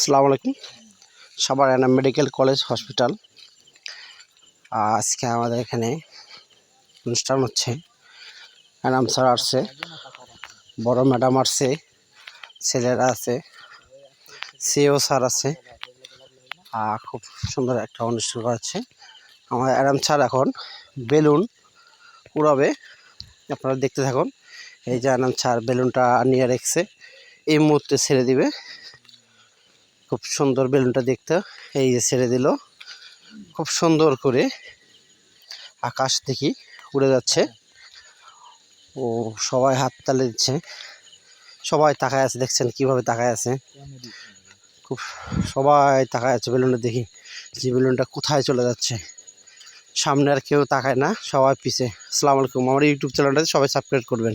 আসসালামু আলাইকুম। Savar Enam medical college hospital. আজকে আমাদের এখানে অনুষ্ঠান হচ্ছে। এনাম স্যার আসছে, বড় ম্যাডাম আসছে, ছেলেরা আছে, সিও স্যার আছে। খুব সুন্দর একটা অনুষ্ঠান করাচ্ছে। আমাদের এনাম স্যার এখন বেলুন উড়াবে, আপনারা দেখতে থাকুন। এই যে এনাম স্যার বেলুনটা নিয়ে রেখেছে, এই মুহূর্তে ছেড়ে দিবে। খুব সুন্দর বেলুনটা দেখতে, এই যে ছেড়ে দিল, খুব সুন্দর করে আকাশ থেকে উড়ে যাচ্ছে। ও সবাই হাততালি দিচ্ছে, সবাই তাকায় আছে, দেখছেন কিভাবে তাকায় আছে, খুব সবাই তাকায় আছে বেলুনটা দেখি যে বেলুনটা কোথায় চলে যাচ্ছে। সামনে আর কেউ তাকায় না, সবাই পিছে। আসসালামু আলাইকুম। আমার ইউটিউব চ্যানেলটাতে সবাই সাবস্ক্রাইব করবেন।